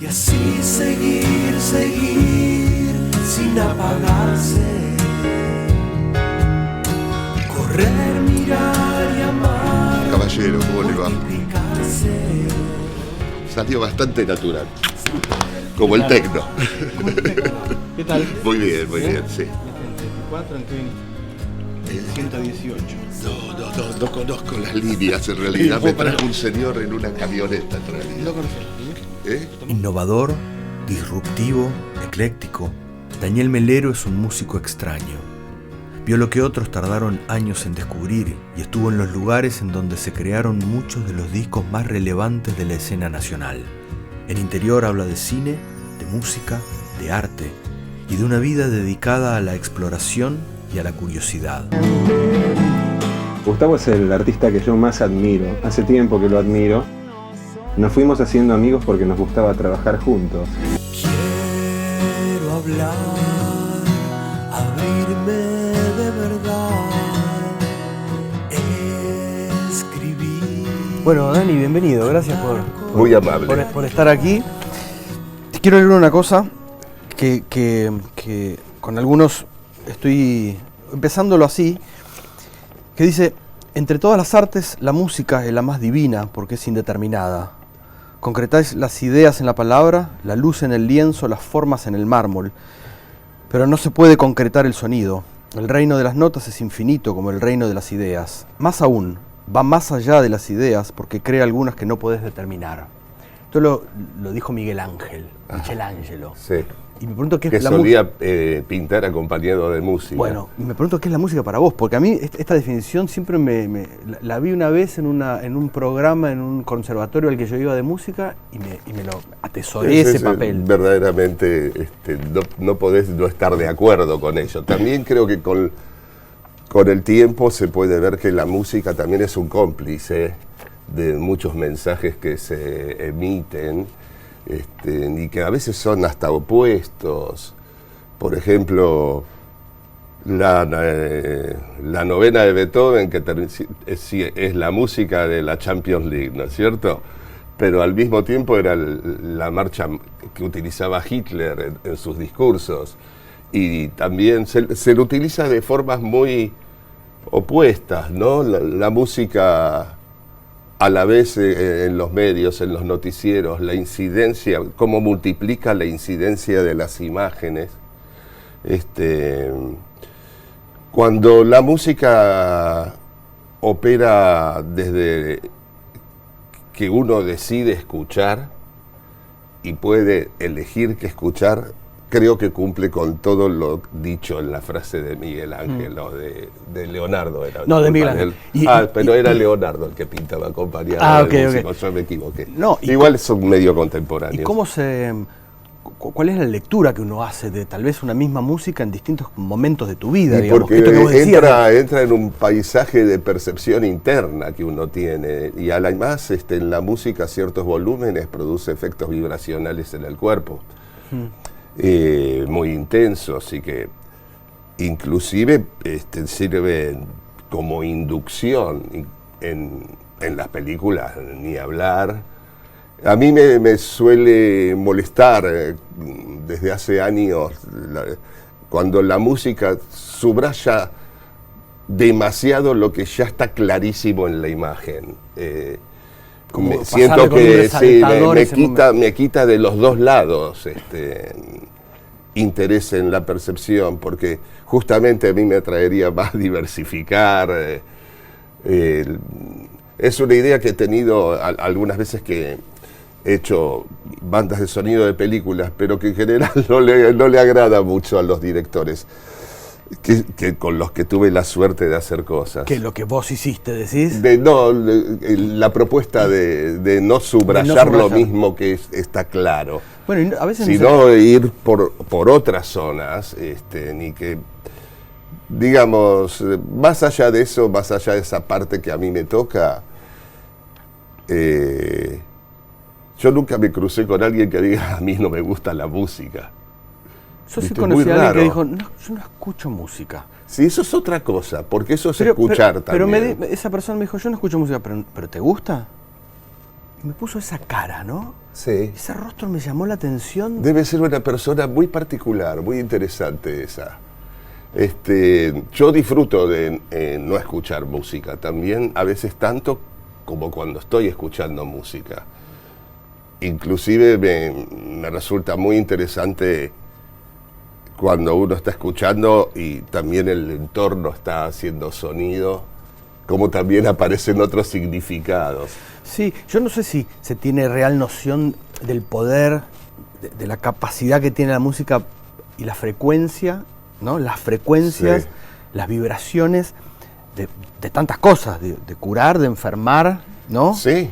Y así seguir, seguir, sin apagarse. Correr, mirar y amar. Caballero, ¿cómo le va? Salió bastante natural. Como el tecno. ¿Qué tal? Muy bien, sí. ¿En 24? ¿En qué? 118. No conozco las líneas en realidad. Me trajo un señor en una camioneta en realidad. ¿Lo conoces? Innovador, disruptivo, ecléctico, Daniel Melero es un músico extraño. Vio lo que otros tardaron años en descubrir y estuvo en los lugares en donde se crearon muchos de los discos más relevantes de la escena nacional. En Interior habla de cine, de música, de arte y de una vida dedicada a la exploración y a la curiosidad. Gustavo es el artista que yo más admiro. Hace tiempo que lo admiro. Nos fuimos haciendo amigos porque nos gustaba trabajar juntos. Quiero hablar, abrirme de verdad, escribir. Bueno, Dani, bienvenido. Gracias Muy amable. por estar aquí. Te quiero leer una cosa que con algunos estoy empezándolo así, que dice: entre todas las artes, la música es la más divina porque es indeterminada. Concretáis las ideas en la palabra, la luz en el lienzo, las formas en el mármol. Pero no se puede concretar el sonido. El reino de las notas es infinito como el reino de las ideas. Más aún, va más allá de las ideas porque crea algunas que no podés determinar. Esto lo dijo Miguel Ángel, Michelangelo. Sí. Y me pregunto qué Que es la solía pintar acompañado de música. Bueno, me pregunto qué es la música para vos, porque a mí esta definición siempre la vi una vez en un programa, en un conservatorio al que yo iba de música y me lo atesoré ese papel. Verdaderamente no podés no estar de acuerdo con ello. También creo que con el tiempo se puede ver que la música también es un cómplice de muchos mensajes que se emiten. Y que a veces son hasta opuestos. Por ejemplo, la novena de Beethoven, que es la música de la Champions League, ¿no es cierto? Pero al mismo tiempo era la marcha que utilizaba Hitler en sus discursos. Y también se lo utiliza de formas muy opuestas, ¿no? La música, a la vez en los medios, en los noticieros, la incidencia, cómo multiplica la incidencia de las imágenes. Cuando la música opera desde que uno decide escuchar y puede elegir qué escuchar, creo que cumple con todo lo dicho en la frase de Miguel Ángel, o de Leonardo. No, de Miguel Ángel. Pero era Leonardo el que pintaba acompañado de músico, yo me equivoqué. No, igual son medio contemporáneos. ¿Y cuál es la lectura que uno hace de tal vez una misma música en distintos momentos de tu vida? Digamos, porque esto que vos decías, entra en un paisaje de percepción interna que uno tiene, y además en la música ciertos volúmenes produce efectos vibracionales en el cuerpo. Muy intensos y que inclusive sirven como inducción en las películas, ni hablar. A mí me suele molestar desde hace años cuando la música subraya demasiado lo que ya está clarísimo en la imagen. Siento que sí, me quita de los dos lados interés en la percepción, porque justamente a mí me atraería más diversificar. Es una idea que he tenido algunas veces que he hecho bandas de sonido de películas, pero que en general no le agrada mucho a los directores que con los que tuve la suerte de hacer cosas. ¿Qué es lo que vos hiciste, decís? La propuesta de no subrayar lo mismo que está claro. Bueno, a veces sino ir por otras zonas, ni que, digamos, más allá de eso, más allá de esa parte que a mí me toca, yo nunca me crucé con alguien que diga, a mí no me gusta la música. Yo sí conocí a alguien que dijo, no, yo no escucho música. Sí, eso es otra cosa, porque eso es escuchar también. Pero esa persona me dijo, yo no escucho música, pero ¿te gusta? y me puso esa cara, ¿no? Sí. Ese rostro me llamó la atención. Debe ser una persona muy particular, muy interesante esa. Yo disfruto de no escuchar música también, a veces tanto como cuando estoy escuchando música. Inclusive me resulta muy interesante cuando uno está escuchando y también el entorno está haciendo sonido, como también aparecen otros significados. Sí, yo no sé si se tiene real noción del poder, de la capacidad que tiene la música y la frecuencia, ¿no? Las frecuencias, Sí. las vibraciones de tantas cosas, de curar, de enfermar, ¿no? Sí,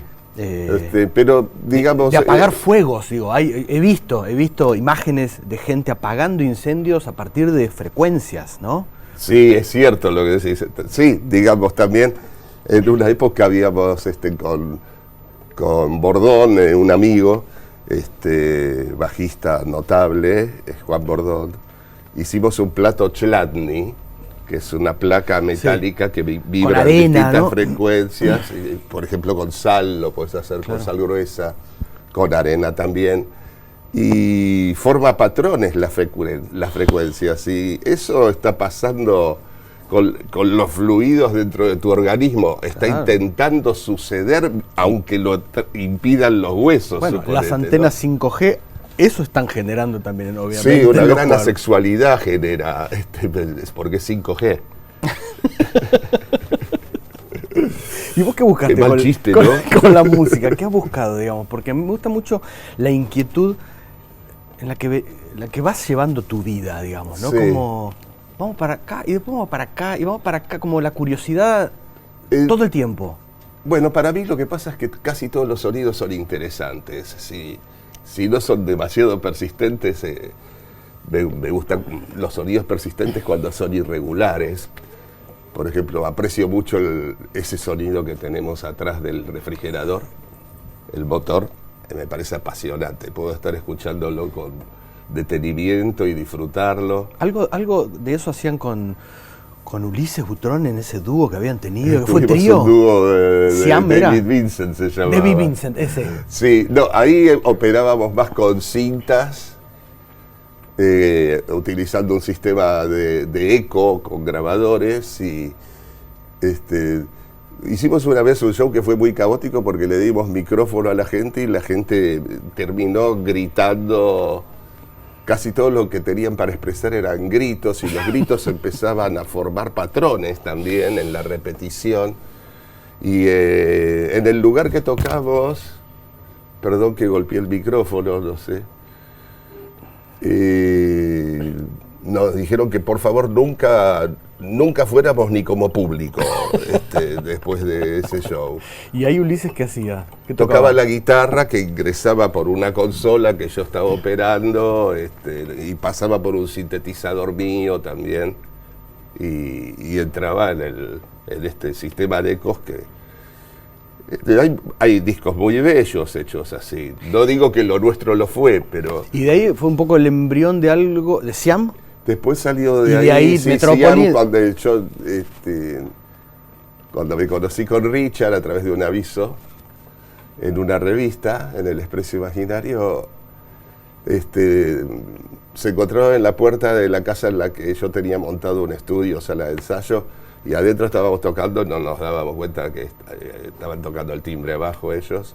pero digamos... De apagar fuegos, digo. He visto imágenes de gente apagando incendios a partir de frecuencias, ¿no? Sí, es cierto lo que decís. Sí, digamos también, en una época habíamos con Bordón, un amigo, bajista notable, Juan Bordón, hicimos un plato Chladni, que es una placa metálica que vibra en distintas, ¿no?, frecuencias. Por ejemplo, con sal, lo puedes hacer con sal gruesa, con arena también. Y forma patrones las frecuencias. Y eso está pasando con los fluidos dentro de tu organismo. Está intentando suceder, aunque lo impidan los huesos. Bueno, suponete, las antenas, ¿no?, 5G, eso están generando también, obviamente. Sí, una gran asexualidad genera, es porque es 5G. ¿Y vos qué buscaste Qué mal chiste, ¿no? con la música? ¿Qué has buscado, digamos? Porque a mí me gusta mucho la inquietud en la que vas llevando tu vida, digamos, ¿no? Sí. Como vamos para acá y después vamos para acá y vamos para acá, como la curiosidad todo el tiempo. Bueno, para mí lo que pasa es que casi todos los sonidos son interesantes. Si no son demasiado persistentes, me gustan los sonidos persistentes cuando son irregulares. Por ejemplo, aprecio mucho ese sonido que tenemos atrás del refrigerador, el motor, me parece apasionante. Puedo estar escuchándolo con detenimiento y disfrutarlo. Algo de eso hacían con Ulises Butrón en ese dúo que habían tenido, que fue Tuvimos trío. un dúo de Siam, David Vincent se llamaba. David Vincent, ese. Sí, no, ahí operábamos más con cintas, utilizando un sistema de eco con grabadores y hicimos una vez un show que fue muy caótico porque le dimos micrófono a la gente y la gente terminó gritando. Casi todo lo que tenían para expresar eran gritos y los gritos empezaban a formar patrones también en la repetición. Y en el lugar que tocamos, perdón que golpeé el micrófono, no sé, nos dijeron que por favor nunca fuéramos ni como público después de ese show. ¿Y ahí Ulises qué hacía? ¿Qué Tocaba la guitarra que ingresaba por una consola que yo estaba operando y pasaba por un sintetizador mío también y entraba en este sistema de ecos que hay discos muy bellos hechos así. No digo que lo nuestro lo fue, pero... ¿Y de ahí fue un poco el embrión de algo, de Siam? Después salió de y de ahí sí, Metrópolis. Cuando me conocí con Richard a través de un aviso en una revista, en el Expreso Imaginario, se encontraba en la puerta de la casa en la que yo tenía montado un estudio, sala de ensayo, y adentro estábamos tocando, no nos dábamos cuenta que estaban tocando el timbre abajo ellos.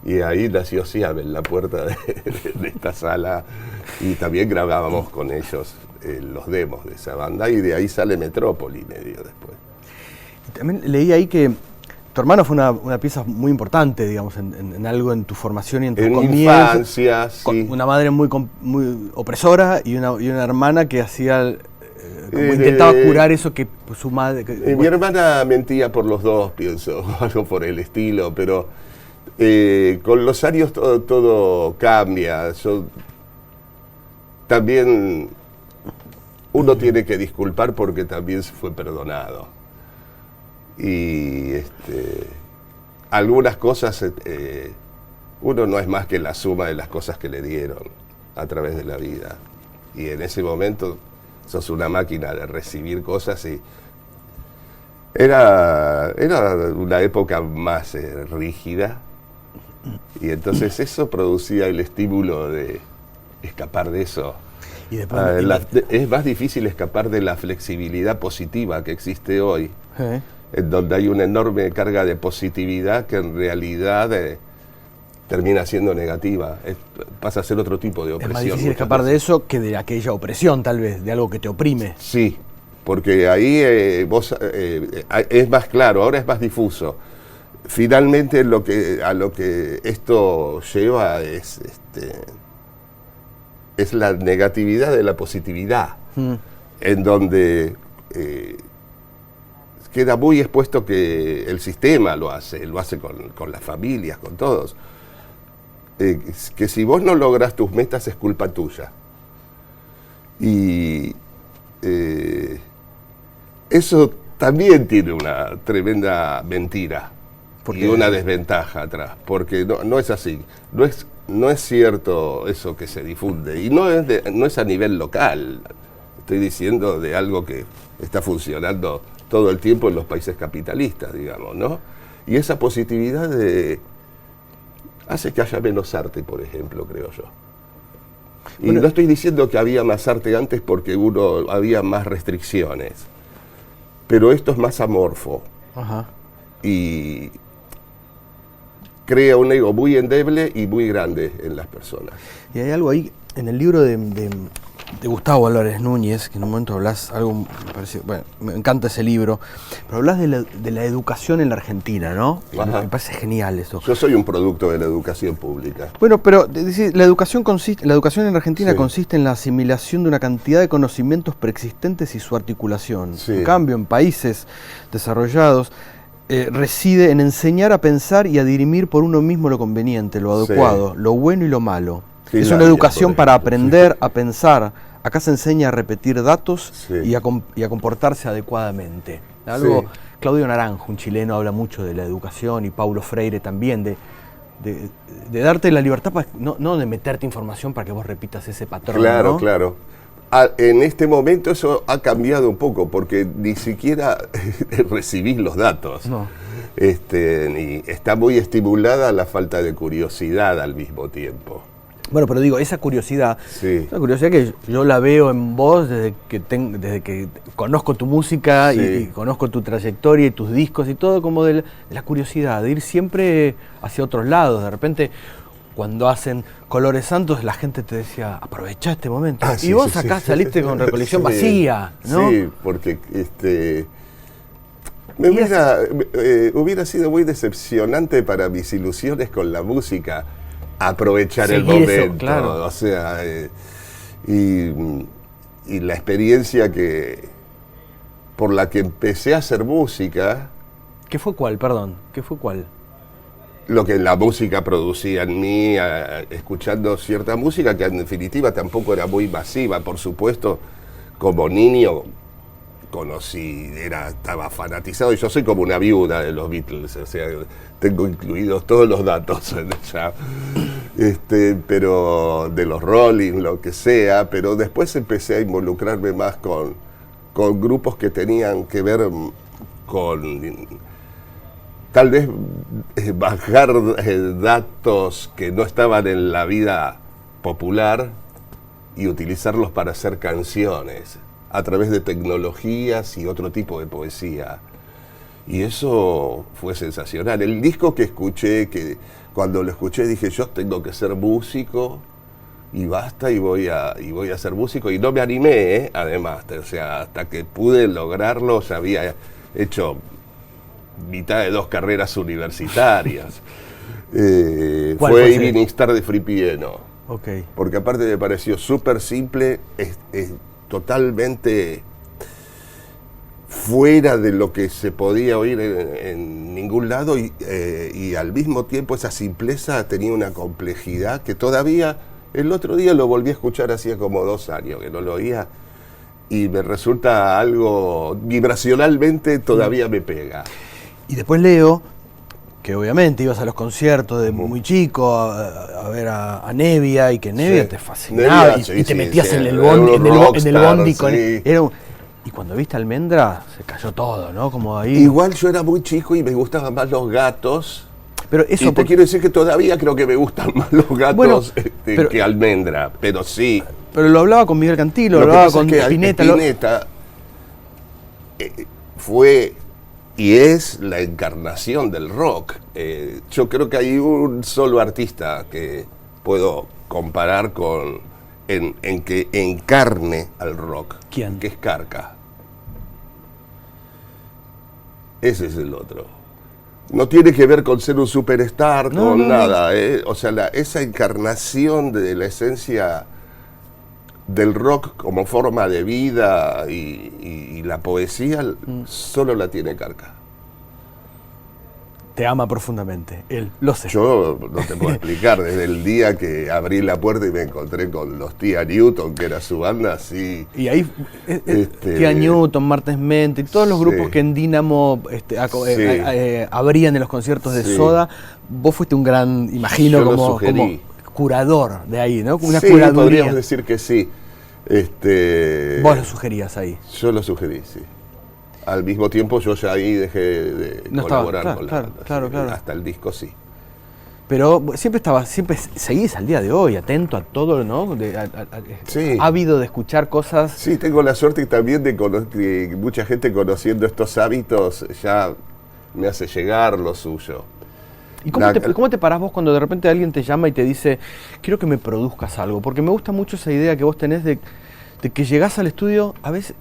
Y ahí nació Siam en la puerta de esta sala y también grabábamos con ellos los demos de esa banda y de ahí sale Metrópoli medio después. Y también leí ahí que tu hermano fue una pieza muy importante, digamos, en algo en tu formación y en tu infancia, sí. Una madre muy opresora y una hermana que hacía... intentaba curar eso que su madre... Mi hermana mentía por los dos, pienso, algo por el estilo, pero... con los años todo cambia. También uno tiene que disculpar porque también se fue perdonado. Y algunas cosas, uno no es más que la suma de las cosas que le dieron a través de la vida. Y en ese momento sos una máquina de recibir cosas y era una época más rígida. Y entonces eso producía el estímulo de escapar de eso. Y después, Es más difícil escapar de la flexibilidad positiva que existe hoy, ¿eh? en donde hay una enorme carga de positividad que en realidad termina siendo negativa. Pasa a ser otro tipo de Es opresión. más difícil escapar de eso que de aquella opresión, tal vez, de algo que te oprime. Sí, porque ahí es más claro, ahora es más difuso. Finalmente a lo que esto lleva es la negatividad de la positividad, en donde queda muy expuesto que el sistema lo hace con las familias, con todos. Que si vos no logras tus metas es culpa tuya. Y eso también tiene una tremenda mentira y una desventaja atrás, porque no es así. No es cierto eso que se difunde, y no es a nivel local. Estoy diciendo de algo que está funcionando todo el tiempo en los países capitalistas, digamos, ¿no? Y esa positividad hace que haya menos arte, por ejemplo, creo yo. Y bueno, no estoy diciendo que había más arte antes porque había más restricciones, pero esto es más amorfo. Ajá. Y crea un ego muy endeble y muy grande en las personas. Y hay algo ahí en el libro de Gustavo Álvarez Núñez, que en un momento hablas algo, me encanta ese libro, pero hablas de la educación en la Argentina, ¿no? Me parece genial eso. Yo soy un producto de la educación pública. Bueno, pero la educación en la Argentina consiste en la asimilación de una cantidad de conocimientos preexistentes y su articulación. Sí. En cambio, en países desarrollados, reside en enseñar a pensar y a dirimir por uno mismo lo conveniente, lo adecuado, lo bueno y lo malo. Es una educación para aprender a pensar. Acá se enseña a repetir datos y a comportarse adecuadamente. Algo, Claudio Naranjo, un chileno, habla mucho de la educación, y Paulo Freire también, de darte la libertad, no de meterte información para que vos repitas ese patrón. Claro, ¿no? claro. En este momento eso ha cambiado un poco, porque ni siquiera recibís los datos. No. Y está muy estimulada la falta de curiosidad al mismo tiempo. Bueno, pero digo, esa curiosidad que yo la veo en vos desde que conozco tu música y conozco tu trayectoria y tus discos y todo, como de la curiosidad, de ir siempre hacia otros lados. De repente, cuando hacen Colores Santos, la gente te decía, aprovechá este momento. Y vos acá saliste con Recolección Vacía, ¿no? Sí, porque hubiera sido muy decepcionante para mis ilusiones con la música aprovechar el momento, eso, claro. O sea, y la experiencia por la que empecé a hacer música. ¿Qué fue cuál? Perdón, ¿qué fue cuál? Lo que la música producía en mí, escuchando cierta música que en definitiva tampoco era muy masiva, por supuesto. Como niño estaba fanatizado, y yo soy como una viuda de los Beatles, o sea, tengo incluidos todos los datos en ella, pero de los Rolling, lo que sea, pero después empecé a involucrarme más con grupos que tenían que ver con tal vez bajar datos que no estaban en la vida popular y utilizarlos para hacer canciones a través de tecnologías y otro tipo de poesía. Y eso fue sensacional. El disco que escuché, que cuando lo escuché dije, yo tengo que ser músico y basta, y voy a ser músico. Y no me animé, además. O sea, hasta que pude lograrlo, ya había hecho mitad de 2 carreras universitarias. Fue Evening Star de Fripieno. Okay. Porque aparte me pareció súper simple, totalmente fuera de lo que se podía oír en ningún lado, y al mismo tiempo esa simpleza tenía una complejidad que todavía, el otro día lo volví a escuchar, hacía como 2 años que no lo oía, y me resulta algo, vibracionalmente todavía me pega. Y después leo que obviamente ibas a los conciertos de muy chico a ver a Nevia, y que Nevia te fascinaba, y te metías en el bondi con él. Y cuando viste Almendra, se cayó todo, ¿no? Como ahí. Igual yo era muy chico y me gustaban más los Gatos. Pero eso y te quiero decir que todavía creo que me gustan más los Gatos Bueno, pero- que Almendra, pero sí. Pero lo hablaba con Miguel Cantilo, lo Lo que hablaba pasa con es que Spinetta. Spinetta fue y es la encarnación del rock. Yo creo que hay un solo artista que puedo comparar con en que encarne al rock. ¿Quién? Que es Carca. Ese es el otro. No tiene que ver con ser un superstar, No, con no, nada. O sea, esa encarnación de la esencia del rock como forma de vida y la poesía solo la tiene Carca. Te ama profundamente, él, lo sé. Yo no te puedo explicar, desde el día que abrí la puerta y me encontré con los Tía Newton, que era su banda, así. Y ahí, Tía Newton, Martes Mente, y todos los grupos Sí. que en Dínamo abrían en los conciertos de Sí. Soda, vos fuiste un gran, imagino, Yo lo como sugerí. curador de ahí, ¿no? Una Sí, curaduría. podríamos decir que sí. Vos lo sugerías ahí. Yo lo sugerí, sí. Al mismo tiempo yo ya ahí dejé de No estaba, colaborar claro, con la claro, banda. claro, Sí, claro. hasta el disco sí. Pero siempre seguís al día de hoy, atento a todo, ¿no? Sí. Ávido de escuchar cosas. Sí, tengo la suerte también de que mucha gente conociendo estos hábitos ya me hace llegar lo suyo. ¿Y cómo te parás vos cuando de repente alguien te llama y te dice, quiero que me produzcas algo? Porque me gusta mucho esa idea que vos tenés de que llegás al estudio, a veces,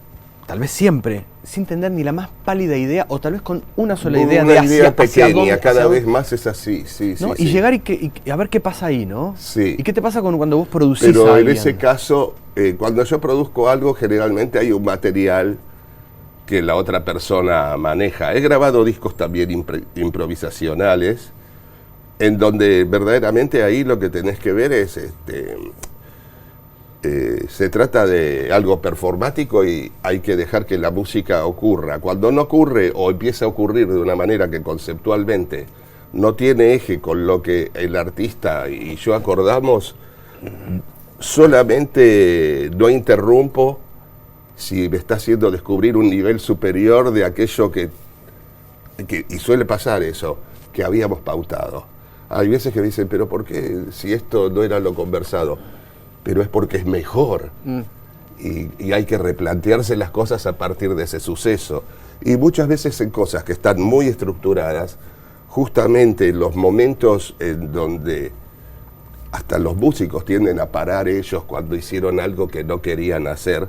tal vez siempre, sin tener ni la más pálida idea, o tal vez con una sola idea Una de idea hacia pequeña, dónde, cada hacia vez dónde, más es así, sí, ¿no? sí. Y sí. llegar y a ver qué pasa ahí, ¿no? Sí. ¿Y qué te pasa cuando vos producís Pero a en alguien? ese caso, cuando yo produzco algo, generalmente hay un material que la otra persona maneja. He grabado discos también improvisacionales, en donde verdaderamente ahí lo que tenés que ver es, se trata de algo performático y hay que dejar que la música ocurra. Cuando no ocurre o empieza a ocurrir de una manera que conceptualmente no tiene eje con lo que el artista y yo acordamos, solamente no interrumpo si me está haciendo descubrir un nivel superior de aquello que y suele pasar eso, que habíamos pautado. Hay veces que dicen, pero ¿por qué si esto no era lo conversado? Pero es porque es mejor. Y hay que replantearse las cosas a partir de ese suceso. Y muchas veces en cosas que están muy estructuradas, justamente en los momentos en donde hasta los músicos tienden a parar ellos cuando hicieron algo que no querían hacer,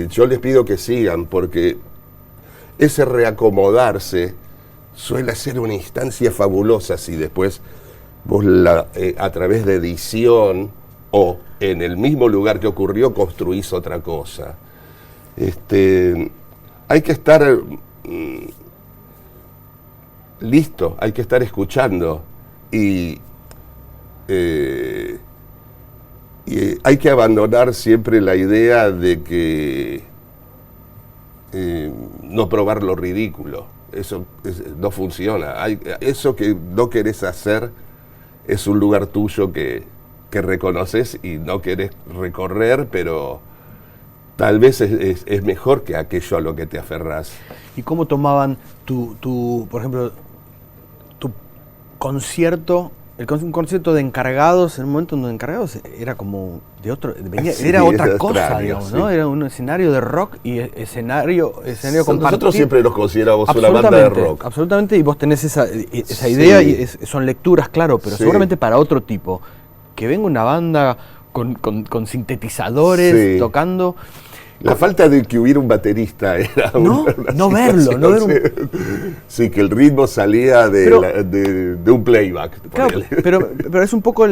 yo les pido que sigan, porque ese reacomodarse suele ser una instancia fabulosa si después vos a través de edición o en el mismo lugar que ocurrió construís otra cosa. Hay que estar listo, hay que estar escuchando y hay que abandonar siempre la idea de que no probar lo ridículo. Eso no funciona. Eso que no querés hacer es un lugar tuyo que reconoces y no querés recorrer, pero tal vez es mejor que aquello a lo que te aferrás. ¿Y cómo tomaban por ejemplo, tu concierto, un concierto de encargados, en un momento donde encargados era como de otro, Sí, era otra es cosa, extraño, digamos, sí. ¿no? Era un escenario de rock y escenario compartido. Nosotros siempre nos consideramos una banda de rock. Absolutamente, y vos tenés esa Sí. idea y son lecturas, claro, pero Sí. seguramente para otro tipo. Que venga una banda con sintetizadores Sí. tocando. La falta de que hubiera un baterista era No, una no verlo, situación, no ver sí, que el ritmo salía de un playback. Claro, ponele. pero es un poco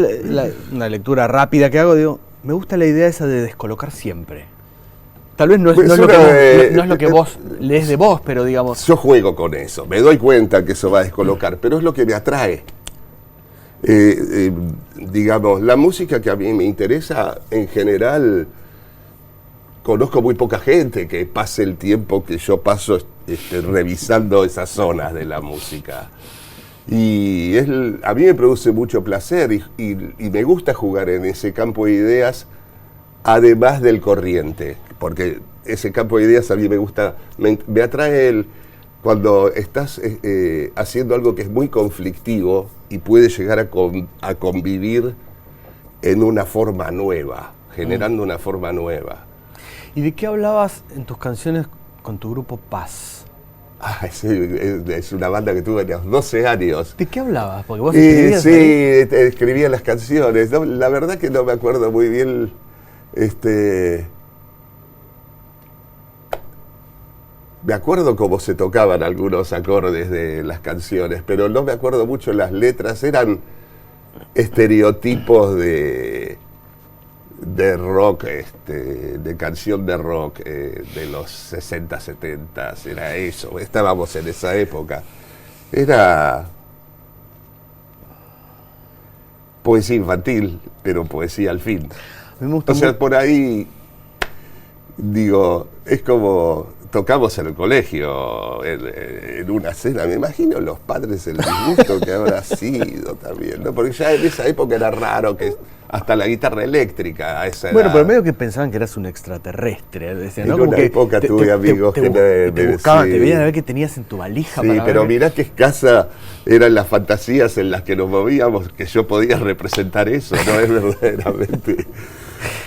una lectura rápida que hago, digo, me gusta la idea esa de descolocar siempre. Tal vez no es, Pues no es una, lo que vos lees de vos, pero digamos... Yo juego con eso, me doy cuenta que eso va a descolocar, pero es lo que me atrae. Digamos, la música que a mí me interesa, en general, conozco muy poca gente que pase el tiempo que yo paso revisando esas zonas de la música. Y a mí me produce mucho placer y me gusta jugar en ese campo de ideas, además del corriente, porque ese campo de ideas a mí me gusta, me atrae cuando estás haciendo algo que es muy conflictivo y puede llegar a convivir en una forma nueva, generando una forma nueva. ¿Y de qué hablabas en tus canciones con tu grupo Paz? Ah, sí, es una banda que tuve a los 12 años. ¿De qué hablabas? Porque vos escribías sí, ahí. escribía las canciones. No, la verdad que no me acuerdo muy bien. Me acuerdo cómo se tocaban algunos acordes de las canciones, pero no me acuerdo mucho las letras. Eran estereotipos de rock, de canción de rock de los 60, 70, era eso, estábamos en esa época. Era poesía infantil, pero poesía al fin. A mí me gusta O sea, mucho. por ahí, digo, es como tocamos en el colegio, en una cena, me imagino los padres el disgusto que habrá sido también, ¿no? Porque ya en esa época era raro que hasta la guitarra eléctrica a esa edad. Bueno, pero medio que pensaban que eras un extraterrestre. Decían, ¿no? En Como una que época tuve amigos que te buscaban, sí. te veían a ver qué tenías en tu valija. Sí, para pero ver. mirá qué escasa eran las fantasías en las que nos movíamos, que yo podía representar eso, ¿no? Es verdaderamente.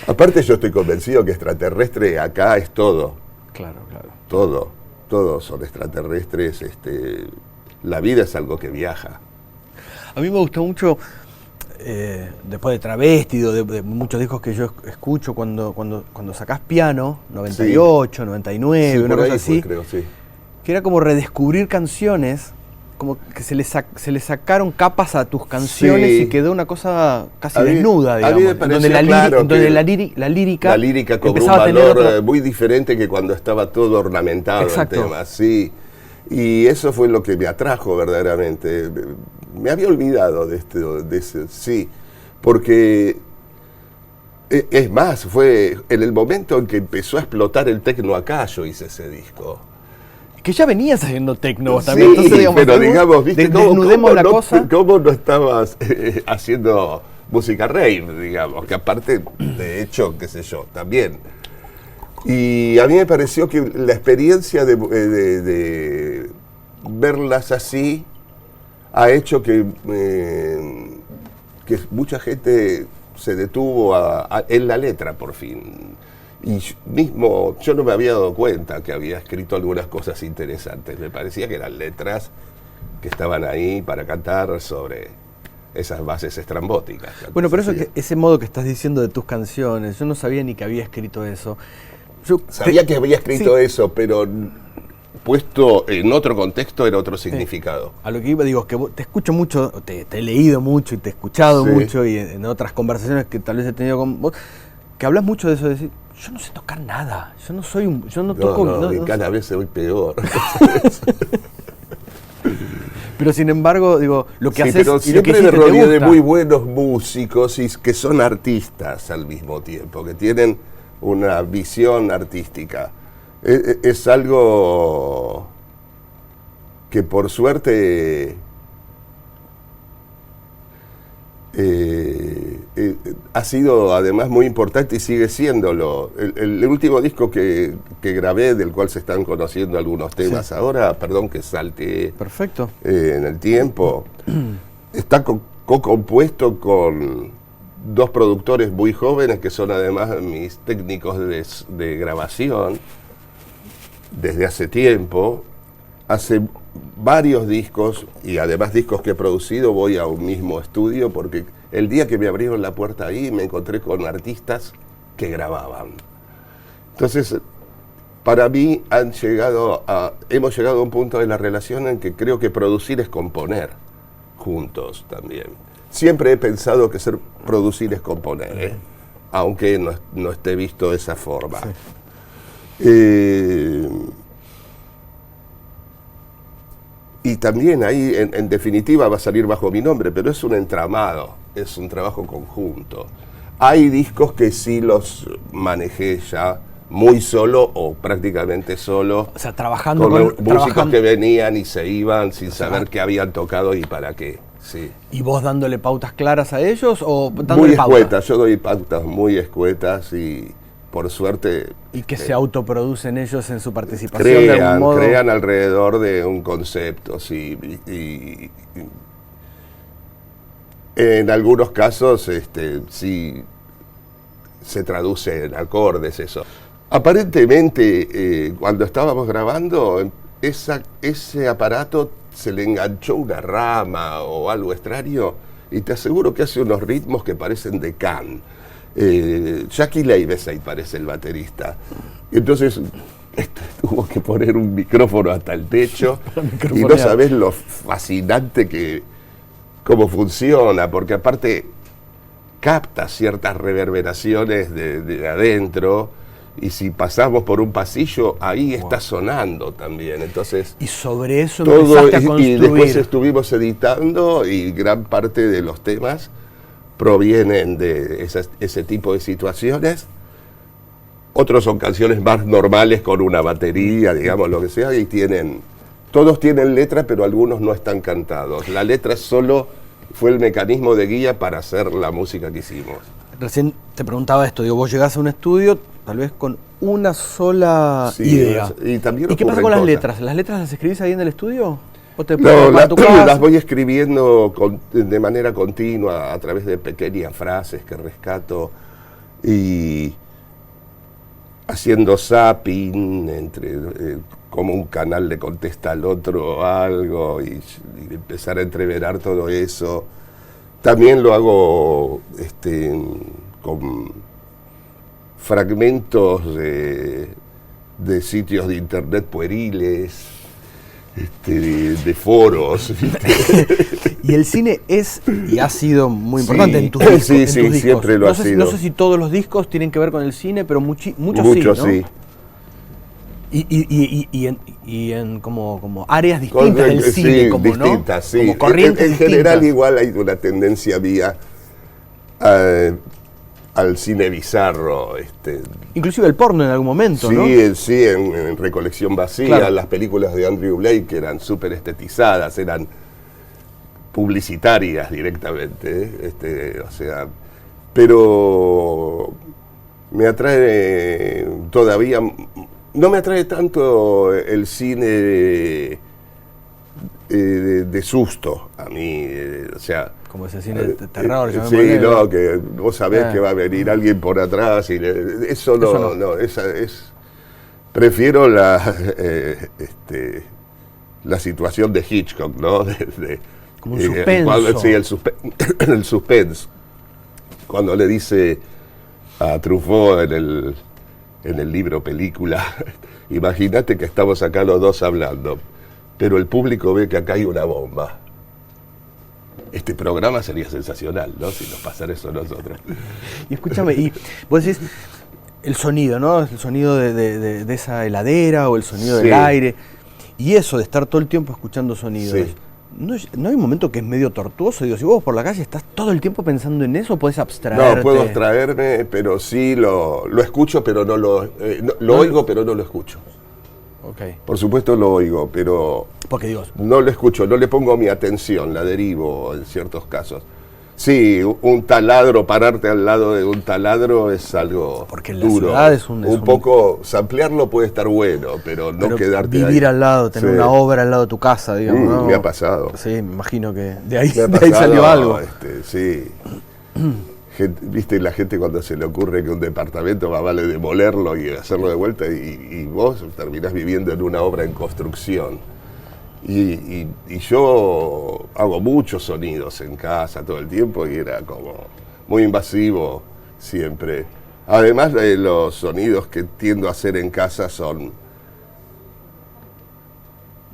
Aparte yo estoy convencido que extraterrestre acá es todo. Claro, claro. Todos son extraterrestres, la vida es algo que viaja. A mí me gustó mucho, después de Travesti, de muchos discos que yo escucho, cuando sacás Piano, 98, 99, Sí, una por cosa ahí así, fue, creo, sí. que era como redescubrir canciones, como que se le sacaron capas a tus canciones Sí. y quedó una cosa casi A mí- desnuda, a mí digamos, me pareció donde claro que la lírica La lírica cobró un empezaba a tener valor otra- muy diferente que cuando estaba todo ornamentado Exacto. el tema, sí. Y eso fue lo que me atrajo verdaderamente. Me había olvidado de ese, sí, porque es más, fue en el momento en que empezó a explotar el tecno acá, yo hice ese disco. que ya venías haciendo tecno Sí, también. Entonces, pero digamos, ¿viste desnudemos la cosa. cómo no estabas haciendo música rave, digamos? Que aparte, de hecho, qué sé yo, también. Y a mí me pareció que la experiencia de verlas así ha hecho que mucha gente se detuvo en la letra, por fin. Y mismo yo no me había dado cuenta que había escrito algunas cosas interesantes. Me parecía que eran letras que estaban ahí para cantar sobre esas bases estrambóticas. Bueno, pero ese modo que estás diciendo de tus canciones, yo no sabía ni que había escrito eso. Sabía que había escrito sí. eso, pero puesto en otro contexto era otro significado. A lo que iba, digo, que te escucho mucho, te he leído mucho y te he escuchado Sí. mucho y en otras conversaciones que tal vez he tenido con vos, que hablas mucho de eso, de decir, yo no sé tocar nada, yo no toco... No, cada vez soy peor. Pero sin embargo, digo, lo que Sí, haces pero y lo que siempre me hiciste te rodeé de gusta. muy buenos músicos y que son artistas al mismo tiempo, que tienen una visión artística. Es algo que por suerte ha sido además muy importante y sigue siéndolo. El último disco que grabé, del cual se están conociendo algunos temas ahora, perdón que salte Perfecto. en el tiempo, está co-compuesto con dos productores muy jóvenes que son además mis técnicos de grabación desde hace tiempo. Hace varios discos y además discos que he producido voy a un mismo estudio porque el día que me abrieron la puerta ahí me encontré con artistas que grababan. Entonces, para mí hemos llegado a un punto de la relación en que creo que producir es componer juntos también. Siempre he pensado que producir es componer, aunque no esté visto de esa forma. Sí. Y también ahí, en definitiva, va a salir bajo mi nombre, pero es un entramado, es un trabajo conjunto. Hay discos que sí los manejé ya muy solo o prácticamente solo. O sea, trabajando con músicos que venían y se iban sin saber qué habían tocado y para qué. Sí. ¿Y vos dándole pautas claras a ellos o dándole Muy pautas? escuetas, yo doy pautas muy escuetas y por suerte... Y que se autoproducen ellos en su participación de algún modo. Crean alrededor de un concepto, sí. Y en algunos casos, sí, se traduce en acordes eso. Aparentemente, cuando estábamos grabando, ese aparato se le enganchó una rama o algo extraño, y te aseguro que hace unos ritmos que parecen de Can. Jackie Leibesay parece el baterista. Entonces tuvo que poner un micrófono hasta el techo y no sabés lo fascinante cómo funciona, porque aparte capta ciertas reverberaciones de adentro, y si pasamos por un pasillo, ahí está sonando también. Entonces, y sobre eso todo, empezaste a construir. Y después estuvimos editando, y gran parte de los temas provienen de ese tipo de situaciones. Otros son canciones más normales con una batería, digamos, lo que sea, y todos tienen letra, pero algunos no están cantados. La letra solo fue el mecanismo de guía para hacer la música que hicimos. Recién te preguntaba esto, digo, vos llegás a un estudio tal vez con una sola idea. Y también qué pasa con las cosas. letras? ¿Las letras las escribís ahí en el estudio? ¿O te No, en tu casa? las voy escribiendo de manera continua a través de pequeñas frases que rescato y haciendo zapping entre como un canal le contesta al otro algo y empezar a entreverar todo eso. También lo hago con fragmentos de sitios de internet pueriles, de foros. Y el cine es y ha sido muy importante en tus discos. Sí, siempre lo ha sido. No sé si todos los discos tienen que ver con el cine, pero muchos sí, ¿no? Y en como áreas distintas del cine, como distintas, ¿no? Sí. Como corrientes en distintas. general igual hay una tendencia mía al cine bizarro. Inclusive el porno en algún momento, sí, ¿no? Sí, en Recolección Vacía, claro. Las películas de Andrew Blake que eran súper estetizadas, eran publicitarias directamente, o sea, pero me atrae todavía, no me atrae tanto el cine de susto a mí, o sea, como ese cine de terror. Sí, no, que vos sabés que va a venir alguien por atrás y eso no, esa es, prefiero la situación de Hitchcock, ¿no? Como un suspenso. Sí, el suspense. Cuando le dice a Truffaut en el libro película, imagínate que estamos acá los dos hablando, pero el público ve que acá hay una bomba. Este programa sería sensacional, ¿no? Si nos pasara eso a nosotros. Y escúchame, y vos decís el sonido, ¿no? El sonido de esa heladera o el sonido del aire. Y eso de estar todo el tiempo escuchando sonidos. Sí. ¿No hay un momento que es medio tortuoso? Digo, si vos por la calle estás todo el tiempo pensando en eso, ¿podés abstraerte? No, puedo abstraerme, pero sí lo escucho, pero no lo oigo, pero no lo escucho. Okay. Por supuesto lo oigo, pero porque digo, no lo escucho, no le pongo mi atención, la derivo en ciertos casos. Sí, un taladro, pararte al lado de un taladro es algo porque en la duro. Ciudad es un poco, samplearlo puede estar bueno, pero no quedarte vivir ahí. al lado, tener una obra al lado de tu casa, digamos. ¿no? Me ha pasado. Sí, me imagino que de ahí salió algo. Sí. Viste, la gente cuando se le ocurre que un departamento va vale demolerlo y hacerlo de vuelta y vos terminás viviendo en una obra en construcción. Y yo hago muchos sonidos en casa todo el tiempo y era como muy invasivo siempre. Además, los sonidos que tiendo a hacer en casa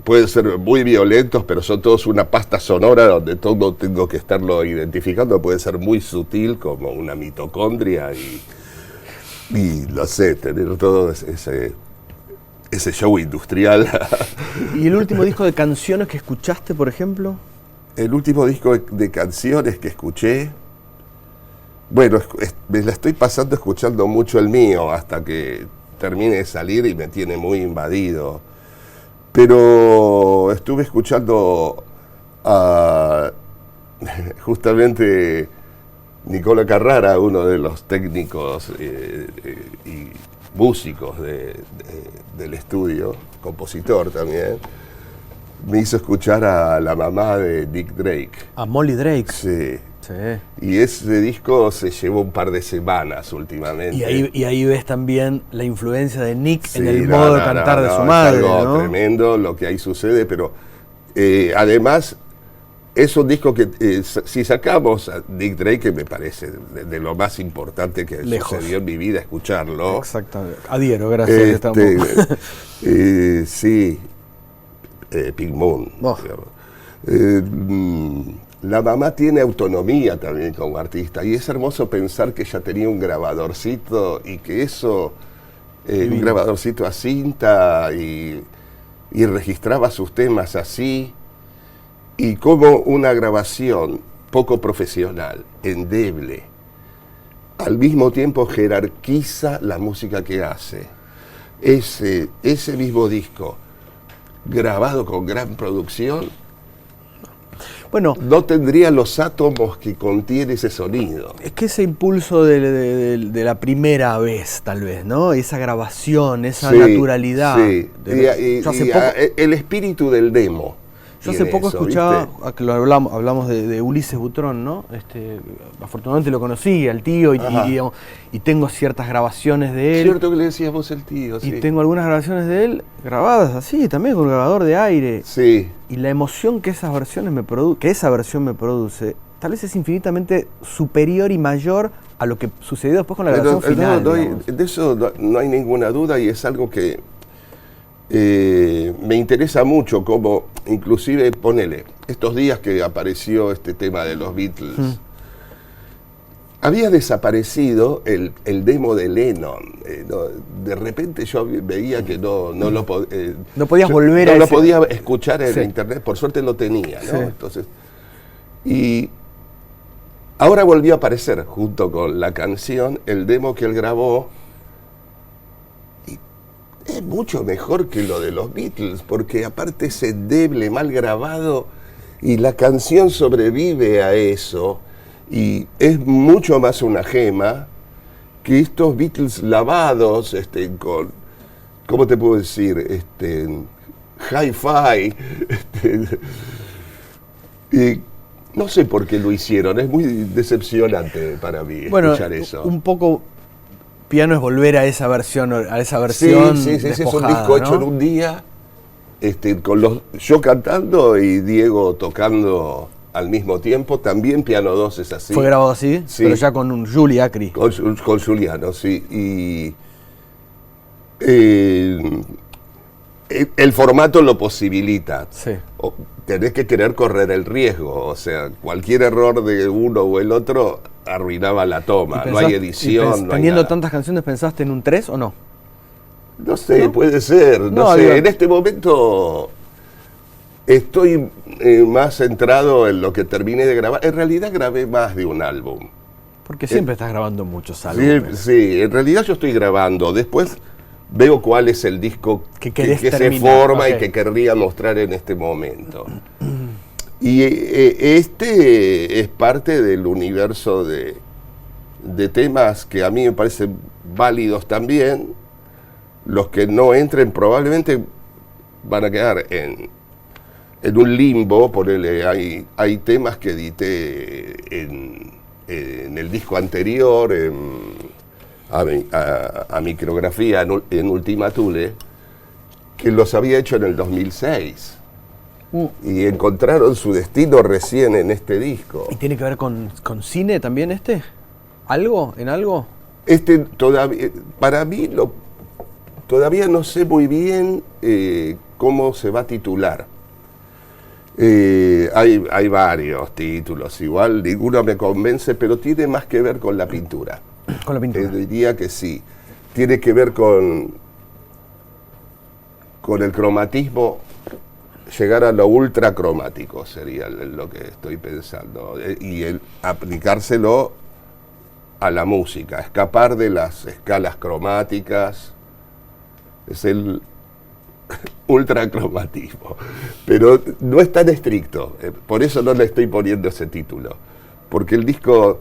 pueden ser muy violentos, pero son todos una pasta sonora donde todo tengo que estarlo identificando. Puede ser muy sutil, como una mitocondria, y lo sé, tener todo ese show industrial. ¿Y el último disco de canciones que escuchaste, por ejemplo? El último disco de canciones que escuché, bueno, me la estoy pasando escuchando mucho el mío hasta que termine de salir y me tiene muy invadido. Pero estuve escuchando justamente Nicola Carrara, uno de los técnicos y músicos del estudio, compositor también, me hizo escuchar a la mamá de Nick Drake. A Molly Drake. Sí. Sí. Y ese disco se llevó un par de semanas últimamente. Y ahí ves también la influencia de Nick Sí, en el modo de cantar de su madre. Es algo ¿no? tremendo lo que ahí sucede, pero además es un disco que si sacamos a Nick Drake, que me parece de lo más importante que Lejos. sucedió en mi vida escucharlo. Exactamente. Adhiero, gracias. Sí, Pink Moon. Oh. La mamá tiene autonomía también como artista y es hermoso pensar que ella tenía un grabadorcito y que eso, un grabadorcito a cinta y registraba sus temas así, y como una grabación poco profesional, endeble, al mismo tiempo jerarquiza la música que hace. Ese mismo disco, grabado con gran producción, Bueno, no tendría los átomos que contiene ese sonido. es que ese impulso de la primera vez, tal vez, ¿no? Esa grabación, esa Sí, naturalidad. sí. Yo hace poco, El espíritu del demo. yo hace tiene poco eso, escuchaba, ¿viste? que lo hablamos de Ulises Butrón, ¿no? Afortunadamente lo conocí, al tío, Ajá. y tengo ciertas grabaciones de él. Cierto que le decías vos el tío, Y sí. tengo algunas grabaciones de él grabadas así, también con grabador de aire. Sí. Y la emoción que esa versión me produce, tal vez es infinitamente superior y mayor a lo que sucedió después con la Pero, grabación final. digamos. de eso no hay ninguna duda y es algo que me interesa mucho, como inclusive, ponele, estos días que apareció este tema de los Beatles, había desaparecido el demo de Lennon. De repente yo veía que no lo podía... No podías volver a No lo ese- podía escuchar en Sí. internet, por suerte lo tenía, ¿no? Sí. Entonces, y ahora volvió a aparecer, junto con la canción, el demo que él grabó. Y es mucho mejor que lo de los Beatles, porque aparte es endeble, mal grabado, y la canción sobrevive a eso, y es mucho más una gema que estos Beatles lavados, con, ¿cómo te puedo decir? Hi-fi. Y no sé por qué lo hicieron, es muy decepcionante para mí escuchar eso. Un poco piano es volver a esa versión Sí, es un despojada, disco hecho ¿no? en un día, con yo cantando y Diego tocando al mismo tiempo, también Piano 2 es así. Fue grabado así, Sí. pero ya con un Juli Acri. Con Juliano, sí. Y el formato lo posibilita. Sí. Tenés que querer correr el riesgo, o sea, cualquier error de uno o el otro arruinaba la toma. No hay edición, no hay Teniendo nada. tantas canciones, ¿pensaste en un 3 o no? No sé, puede ser, no sé. digo- En este momento estoy más centrado en lo que terminé de grabar. En realidad grabé más de un álbum. Porque siempre estás grabando muchos Sí, álbumes. sí, en realidad yo estoy grabando. Después veo cuál es el disco Que que querés se terminar, forma ok. y que querría mostrar en este momento. Y este es parte del universo de temas que a mí me parecen válidos también. Los que no entren probablemente van a quedar en un limbo. Ponele, hay temas que edité en el disco anterior, a Micrografía, en Ultima Thule, que los había hecho en el 2006. Y encontraron su destino recién en este disco. ¿Y tiene que ver con cine también este? ¿Algo? ¿En algo? Todavía, para mí, todavía no sé muy bien cómo se va a titular. Hay varios títulos, igual ninguno me convence, pero tiene más que ver con la pintura. Con la pintura. Diría que sí. Tiene que ver con el cromatismo, llegar a lo ultracromático sería lo que estoy pensando. Y aplicárselo a la música, escapar de las escalas cromáticas. Es el ultracromatismo. Pero no es tan estricto, por eso no le estoy poniendo ese título. Porque el disco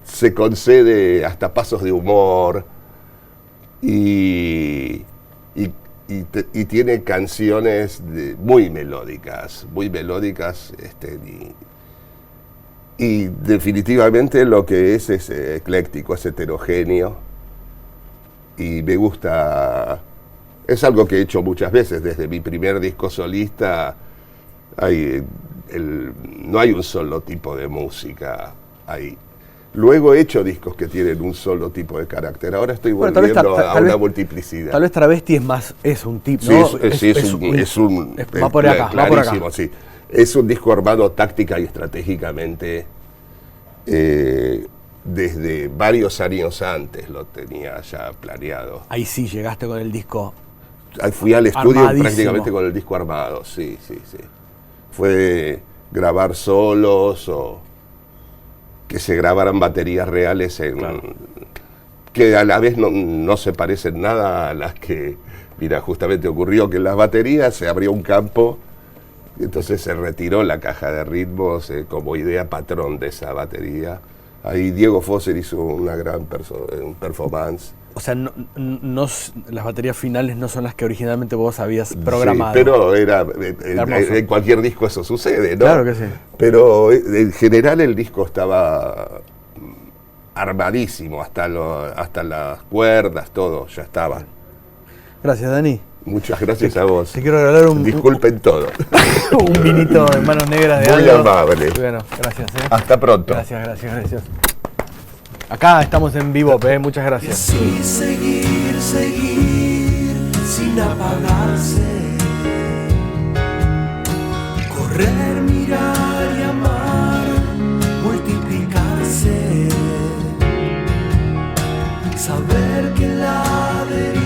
se concede hasta pasos de humor y tiene canciones muy melódicas, y definitivamente lo que es ecléctico, es heterogéneo, y me gusta, es algo que he hecho muchas veces. Desde mi primer disco solista no hay un solo tipo de música, luego he hecho discos que tienen un solo tipo de carácter. Ahora estoy volviendo a una multiplicidad. Tal vez Travesti es un tipo, sí, ¿no? Va por acá, clarísimo, sí. Es un disco armado táctica y estratégicamente desde varios años antes lo tenía ya planeado. Ahí sí llegaste con el disco. Fui al estudio armadísimo. prácticamente con el disco armado, sí. Fue grabar solos o que se grabaran baterías reales que a la vez no se parecen nada a las que, mira, justamente ocurrió que en las baterías se abrió un campo, y entonces se retiró la caja de ritmos como idea patrón de esa batería. Ahí Diego Fosser hizo una gran performance. O sea, las baterías finales no son las que originalmente vos habías programado. Sí, pero en cualquier disco eso sucede, ¿no? Claro que sí. Pero en general el disco estaba armadísimo, hasta las cuerdas, todo, ya estaba. Gracias, Dani. Muchas gracias a vos. Te quiero regalar Disculpen todo. un vinito en manos negras de Muy Aldo. amable. Bueno, gracias. Hasta pronto. Gracias. Acá estamos en vivo, muchas gracias. Y así seguir sin apagarse. Correr, mirar y amar, multiplicarse. Saber que la deriva